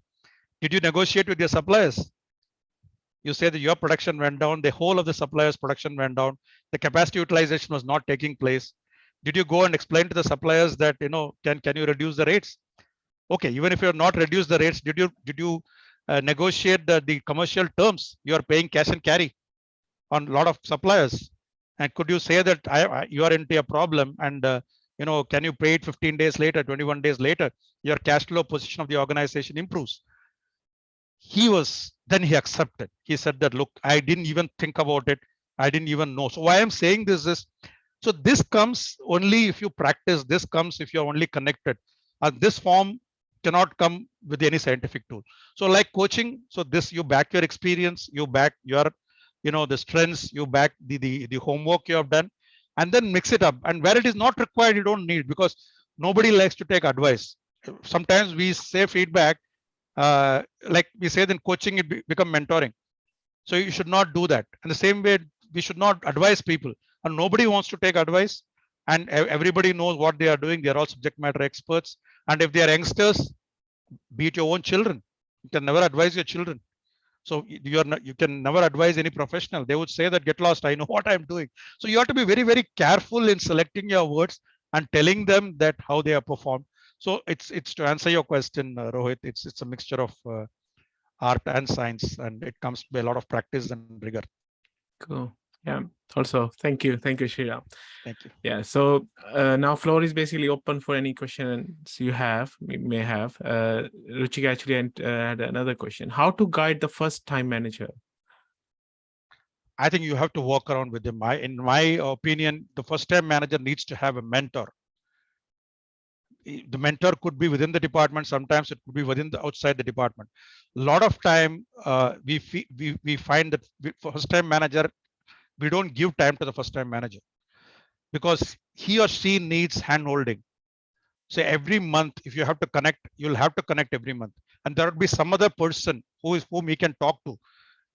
Did you negotiate with your suppliers? You say that your production went down. The whole of the suppliers' production went down. The capacity utilization was not taking place. Did you go and explain to the suppliers that, can you reduce the rates? Okay, even if you have not reduced the rates, did you negotiate the commercial terms? You are paying cash and carry on a lot of suppliers, and could you say that you are into a problem, and can you pay it 15 days later, 21 days later? Your cash flow position of the organization improves. Then he accepted. He said that, look, I didn't even think about it. I didn't even know. So why I'm saying this is, so this comes only if you practice. This comes if you're only connected. And this form cannot come with any scientific tool. So like coaching, so this, you back your experience, you back your, the strengths, you back the homework you have done, and then mix it up. And where it is not required, you don't need, because nobody likes to take advice. Sometimes we say feedback, like we say in coaching, it become mentoring. So you should not do that. And the same way, we should not advise people, and nobody wants to take advice, and everybody knows what they are doing. They are all subject matter experts. And if they are youngsters, be it your own children, you can never advise your children. So you can never advise any professional. They would say that, get lost, I know what I'm doing. So you have to be very, very careful in selecting your words and telling them that how they are performed. So it's to answer your question, Rohit, it's a mixture of art and science, and it comes by a lot of practice and rigor. Cool. Yeah. Also, thank you, Sriram. Thank you. Yeah. So now floor is basically open for any questions you may have. Ruchika actually had another question: how to guide the first-time manager? I think you have to walk around with them. In my opinion, the first-time manager needs to have a mentor. The mentor could be within the department. Sometimes it could be within the outside the department. A lot of time, we find that first-time manager, we don't give time to the first-time manager, because he or she needs hand-holding. So every month, if you have to connect, you'll have to connect every month, and there would be some other person whom he can talk to.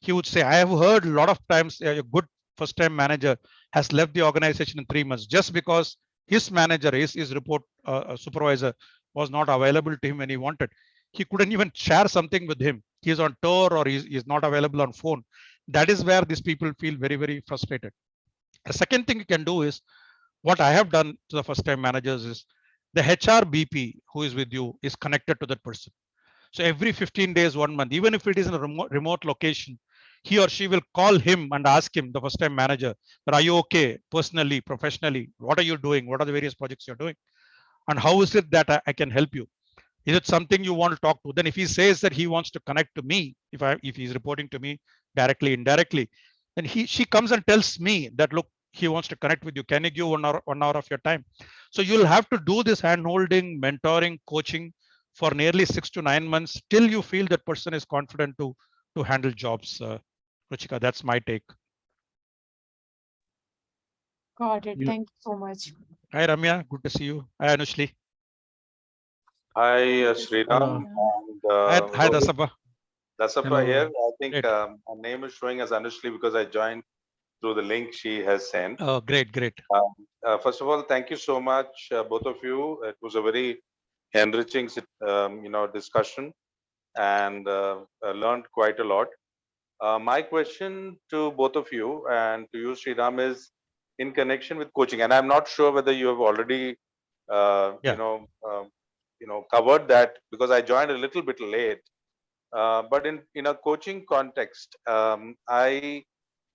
He would say, I have heard a lot of times a good first-time manager has left the organization in 3 months just because his manager, his report supervisor, was not available to him when he wanted. He couldn't even share something with him. He's on tour, or he's not available on phone. That is where these people feel very, very frustrated. The second thing you can do is, what I have done to the first-time managers is, the HR BP who is with you is connected to that person. So every 15 days, 1 month, even if it is in a remote location, he or she will call him and ask him, the first time manager, are you okay personally, professionally? What are you doing? What are the various projects you're doing? And how is it that I can help you? Is it something you want to talk to? Then if he says that he wants to connect to me, if he's reporting to me directly, indirectly, then she comes and tells me that, look, he wants to connect with you. Can you give 1 hour of your time? So you'll have to do this hand-holding, mentoring, coaching for nearly 6 to 9 months till you feel that person is confident to handle jobs. Ruchika, that's my take. Got it. Thank you so much. Hi, Ramya. Good to see you. Hi, Anushli. Hi, Sriram. And, Hi, Dasappa. Dasappa here. I think Great. her name is showing as Anushli because I joined through the link she has sent. Oh, great. First of all, thank you so much, both of you. It was a very enriching, discussion, and learned quite a lot. My question to both of you and to you, Sriram, is in connection with coaching, and I'm not sure whether you have already, covered that, because I joined a little bit late. But in a coaching context, I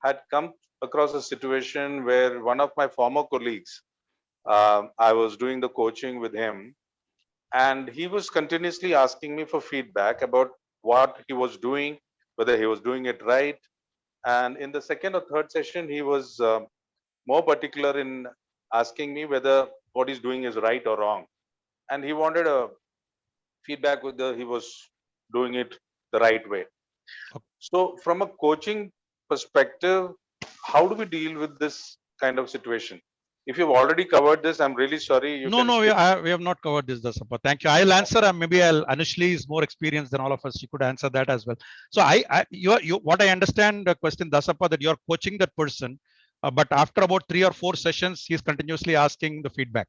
had come across a situation where one of my former colleagues, I was doing the coaching with him, and he was continuously asking me for feedback about what he was doing, whether he was doing it right. And in the second or third session, he was more particular in asking me whether what he's doing is right or wrong. And he wanted a feedback whether he was doing it the right way. So, from a coaching perspective, how do we deal with this kind of situation? If you've already covered this, I'm really sorry. No, we have not covered this, Dasappa. Thank you. I'll answer. Anushli is more experienced than all of us. She could answer that as well. So what I understand the question, Dasappa, that you're coaching that person, but after about 3 or 4 sessions, he's continuously asking the feedback.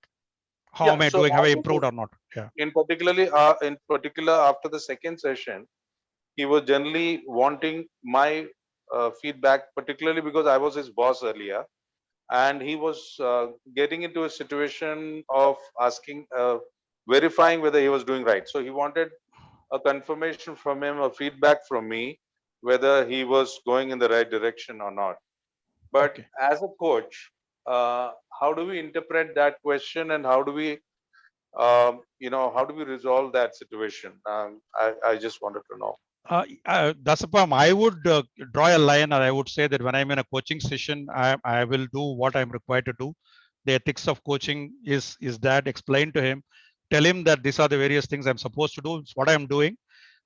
How am I doing? Have I improved or not? Yeah. In particular, after the second session, he was generally wanting my feedback, particularly because I was his boss earlier, and he was getting into a situation of asking verifying whether he was doing right. So he wanted a confirmation from him, a feedback from me, whether he was going in the right direction or not. But Okay. as a coach, how do we interpret that question, and how do we, how do we resolve that situation? I just wanted to know. Dasapam, I would draw a line, or I would say that when I'm in a coaching session, I will do what I'm required to do. The ethics of coaching is that explain to him, tell him that these are the various things I'm supposed to do. It's what I'm doing.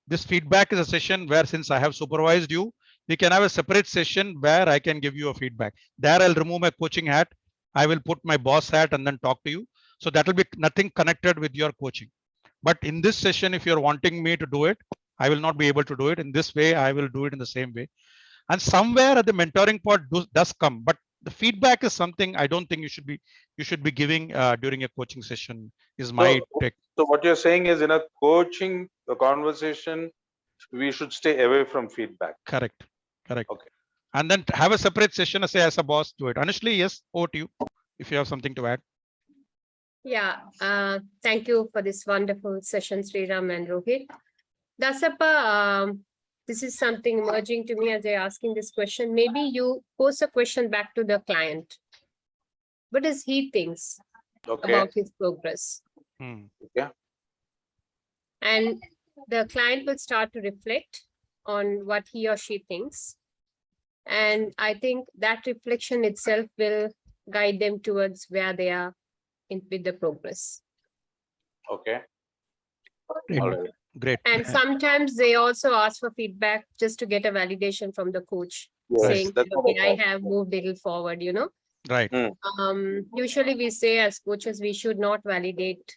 This feedback is a session where, since I have supervised you, we can have a separate session where I can give you a feedback. There I'll remove my coaching hat. I will put my boss hat and then talk to you. So that will be nothing connected with your coaching. But in this session, if you're wanting me to do it, I will not be able to do it in this way. I will do it in the same way. And somewhere at the mentoring part does come, but the feedback is something I don't think you should be giving during a coaching session. Is my take. So what you're saying is, in a coaching conversation, we should stay away from feedback. Correct. Correct. Okay. And then have a separate session, say as a boss, do it. Honestly, yes, over to you if you have something to add. Yeah, thank you for this wonderful session, Sriram and Rohit. Dasapa, this is something emerging to me as you're asking this question. Maybe you pose a question back to the client. What does he thinks about his progress? Yeah. And the client will start to reflect on what he or she thinks. And I think that reflection itself will guide them towards where they are with the progress. Okay. Great. All right. Great. And sometimes they also ask for feedback just to get a validation from the coach, saying, okay, I have moved a little forward, Right. Usually we say as coaches, we should not validate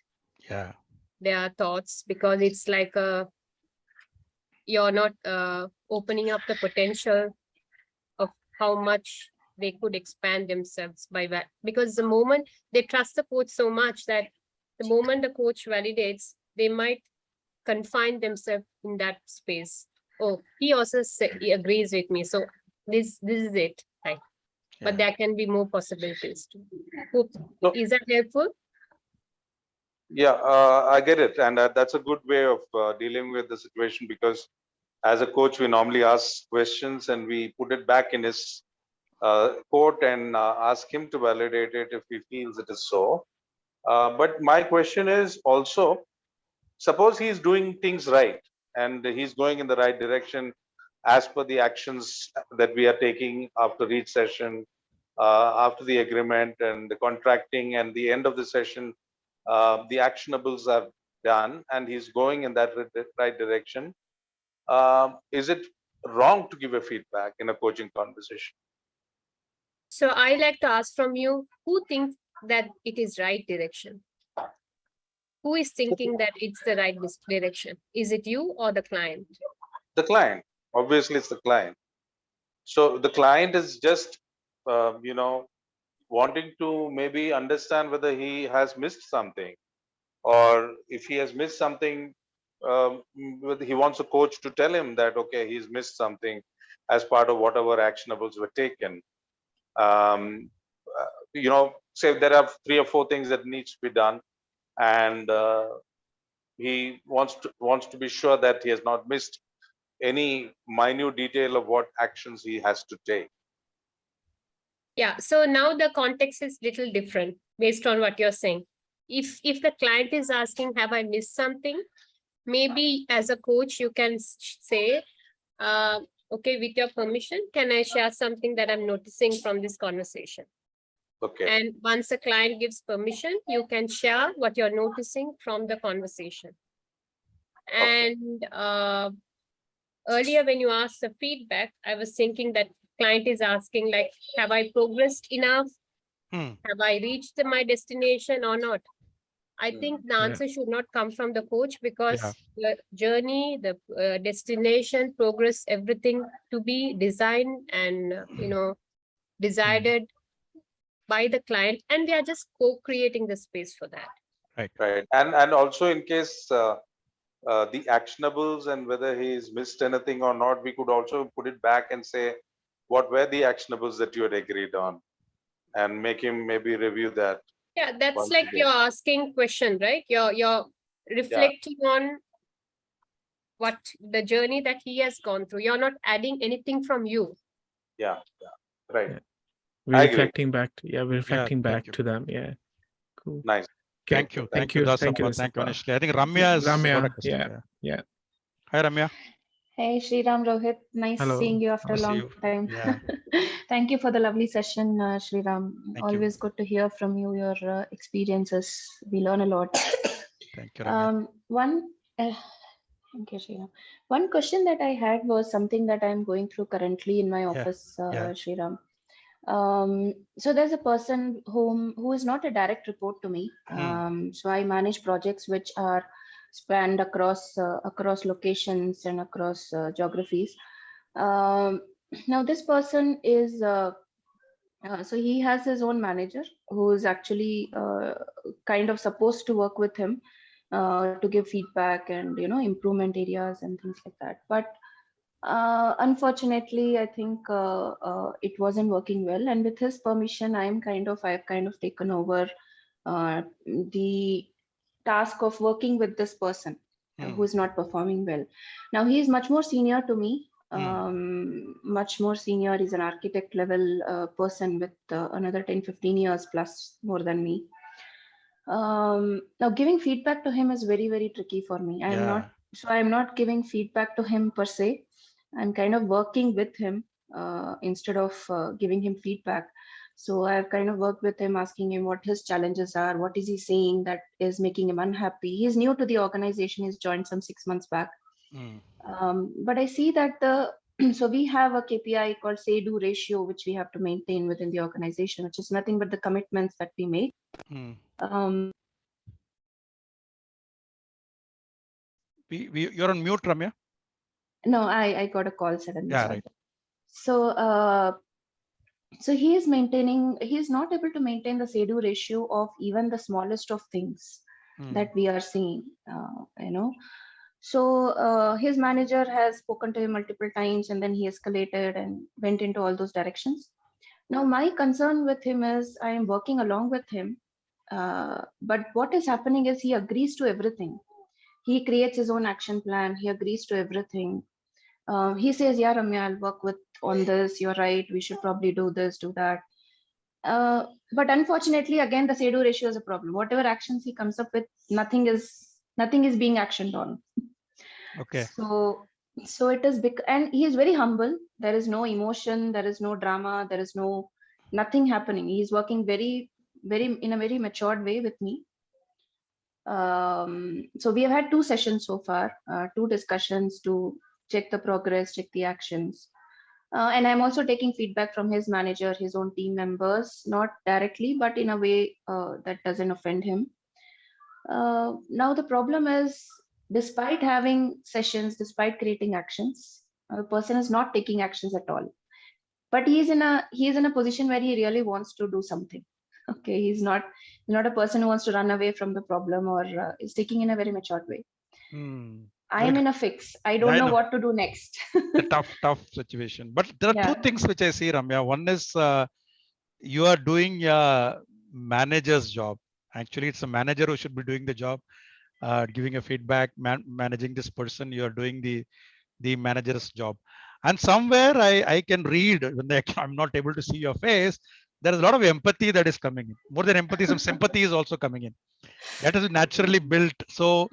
their thoughts, because it's like you're not opening up the potential of how much they could expand themselves by that. Because the moment they trust the coach so much that the moment the coach validates, they might confine themselves in that space. Oh, he also he agrees with me, so this is it. Right? But there can be more possibilities too. Is that helpful? Yeah, I get it, and that's a good way of dealing with the situation, because as a coach, we normally ask questions and we put it back in his court and ask him to validate it if he feels it is so. But my question is also, suppose he's doing things right and he's going in the right direction as per the actions that we are taking after each session, after the agreement and the contracting, and the end of the session, the actionables are done and he's going in that right direction. Is it wrong to give a feedback in a coaching conversation? So I like to ask from you, who thinks that it is right direction? Who is thinking that it's the right direction? Is it you or the client? The client. Obviously, it's the client. So the client is just, wanting to maybe understand whether he has missed something, or if he has missed something, whether he wants a coach to tell him that, okay, he's missed something as part of whatever actionables were taken. Say there are 3 or 4 things that needs to be done, and he wants to be sure that he has not missed any minute detail of what actions he has to take. Yeah, so now the context is little different based on what you're saying. If the client is asking, have I missed something? Maybe as a coach, you can say, okay, with your permission, can I share something that I'm noticing from this conversation? Okay. And once a client gives permission, you can share what you're noticing from the conversation. And earlier when you asked the feedback, I was thinking that client is asking, like, have I progressed enough? Have I reached my destination or not? I think the answer should not come from the coach, because the journey, the destination, progress, everything to be designed and, decided by the client, and they are just co-creating the space for that. Right. And also, in case the actionables and whether he's missed anything or not, we could also put it back and say, what were the actionables that you had agreed on, and make him maybe review that. Yeah, that's once like again. you're asking question, right? You're reflecting on what the journey that he has gone through. You're not adding anything from you. Yeah, right. Yeah. I We're agree. reflecting back. We're reflecting thank back you. to them. Yeah. Cool. Nice. Okay. Thank you. Thank you. Thank you, Thank you, Dasappa. Anishli. I think Ramya has got a Ramya. question. Yeah. Hi, Ramya. Hey, Sriram, Rohit. Nice Hello. seeing you after a Nice to see long you. time. Yeah. Thank you for the lovely session, Sriram. Thank you. Always good to hear from you, your experiences. We learn a lot. Thank you, Ramya. Thank you, Sriram. One question that I had was something that I'm going through currently in my office, yeah. Sriram. So there's a person who is not a direct report to me. So I manage projects which are spanned across locations and across geographies. Now this person is so he has his own manager who is actually kind of supposed to work with him to give feedback and improvement areas and things like that. But unfortunately, I think it wasn't working well. And with his permission, I've kind of taken over the task of working with this person who is not performing well. Now he is much more senior to me. Much more senior. He's an architect level person with another 10-15 years plus more than me. Now giving feedback to him is very, very tricky for me. I'm not giving feedback to him per se. I'm kind of working with him instead of giving him feedback. So I've kind of worked with him, asking him what his challenges are, what is he saying that is making him unhappy. He's new to the organization. He's joined some 6 months back. But I see that so we have a KPI called say-do ratio, which we have to maintain within the organization, which is nothing but the commitments that we make. You're on mute, Ramya. No, I got a call suddenly. Yeah, right. So he is not able to maintain the say-do ratio of even the smallest of things that we are seeing, So his manager has spoken to him multiple times and then he escalated and went into all those directions. Now, my concern with him is I am working along with him. But what is happening is he agrees to everything. He creates his own action plan. He agrees to everything. He says, yeah, Ramya, I'll work on this. You're right. We should probably do this, do that. But unfortunately, again, the say-do ratio is a problem. Whatever actions he comes up with, nothing is being actioned on. Okay. So it is big, and he is very humble. There is no emotion. There is no drama. There is nothing happening. He's working very, very in a very matured way with me. So we have had 2 sessions so far, 2 discussions to check the progress, check the actions. And I'm also taking feedback from his manager, his own team members, not directly, but in a way that doesn't offend him. Now the problem is, despite having sessions, despite creating actions, the person is not taking actions at all. But he is in a position where he really wants to do something. Okay, he's not a person who wants to run away from the problem or is taking in a very matured way. I'm in a fix. I don't know what to do next. A tough situation. But there are 2 things which I see, Ramya. One is you are doing a manager's job. Actually, it's a manager who should be doing the job, giving a feedback, managing this person. You are doing the manager's job. And somewhere I can read when I'm not able to see your face. There is a lot of empathy that is coming in. More than empathy, some sympathy is also coming in. That is naturally built. So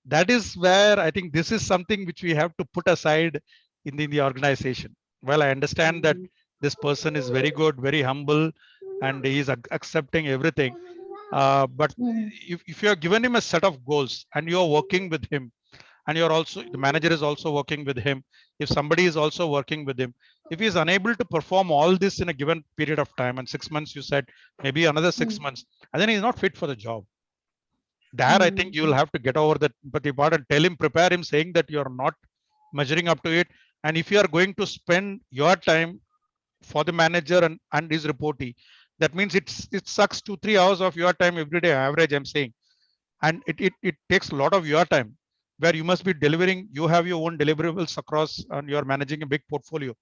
that is where I think this is something which we have to put aside in the organization. Well, I understand that this person is very good, very humble, and he is accepting everything. But if you have given him a set of goals and you are working with him, and the manager is also working with him, if somebody is also working with him, if he is unable to perform all this in a given period of time, and 6 months, you said maybe another 6 months, and then he's not fit for the job. There, I think you will have to get over that empathy part and tell him, prepare him, saying that you're not measuring up to it. And if you are going to spend your time for the manager and his reportee, that means it sucks 2-3 hours of your time every day, average, I'm saying. And it takes a lot of your time, where you must be delivering. You have your own deliverables across, and you're managing a big portfolio.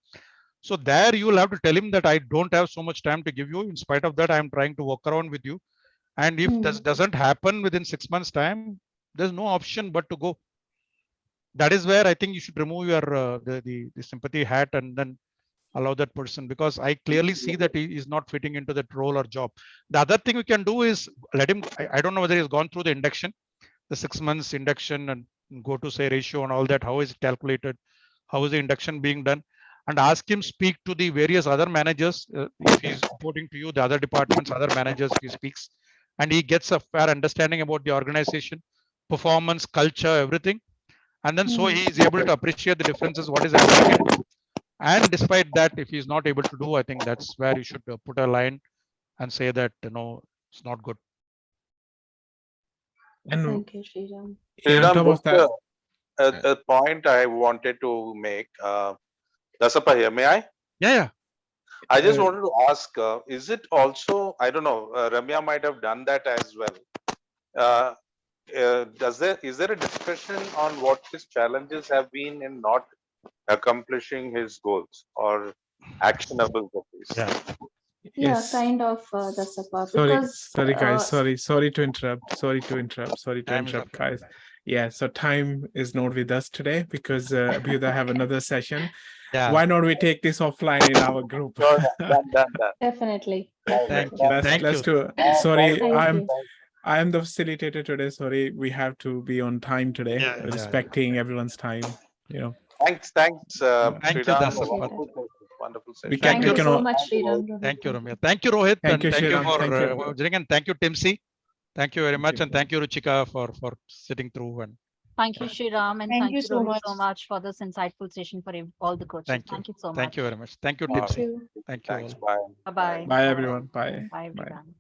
So there you will have to tell him that I don't have so much time to give you. In spite of that, I'm trying to work around with you. And if this doesn't happen within 6 months time, there's no option but to go. That is where I think you should remove your the sympathy hat and then allow that person, because I clearly see that he is not fitting into that role or job. The other thing we can do is let him, I don't know whether he's gone through the induction, the 6 months induction, and go to say ratio and all that. How is it calculated? How is the induction being done? And ask him speak to the various other managers. If he's reporting to you, the other departments, other managers, if he speaks, and he gets a fair understanding about the organization, performance, culture, everything. And then so he is able to appreciate the differences, what is happening. And despite that, if he's not able to do, I think that's where you should put a line and say that, it's not good. And Thank you, Sriram. on Sriram, top of just that, a point I wanted to make. Dasapa here, may I? Yeah. I just Uh, wanted to ask, is it also, I don't know, Ramya might have done that as well. Is there a discussion on what his challenges have been in not accomplishing his goals or actionable at least? Yeah. Yeah, yes. kind of the support, Sorry, because sorry guys, sorry to interrupt, guys. Yeah, so time is not with us today because Abhyuda have another session. Yeah. Why not we take this offline in our group? Sure, done. Definitely. Thank you. Let's do it. Thank Sorry, you. I am the facilitator today. Sorry, we have to be on time today, Yeah. respecting everyone's time. Thanks, Thank you, Sriram. Dasapa. Wonderful session. We Thank we you can so all- much, Sriram. Thank you, Ramya. Thank you, Rohit. Thank you, and thank you Sriram. for Thank you. joining, and thank you, Timsi. Thank you very Thank much. you. And thank you, Ruchika, for sitting through. And Thank you, Sriram, and Thank thank you you so Rohit much. so much for this insightful session for all the coaches. thank you. Thank you so much. Thank you very much. Thank you, Thank Timsi. you. Thank you Thanks. all. Bye. Bye-bye. Bye everyone. Bye. Bye, Bye. everyone.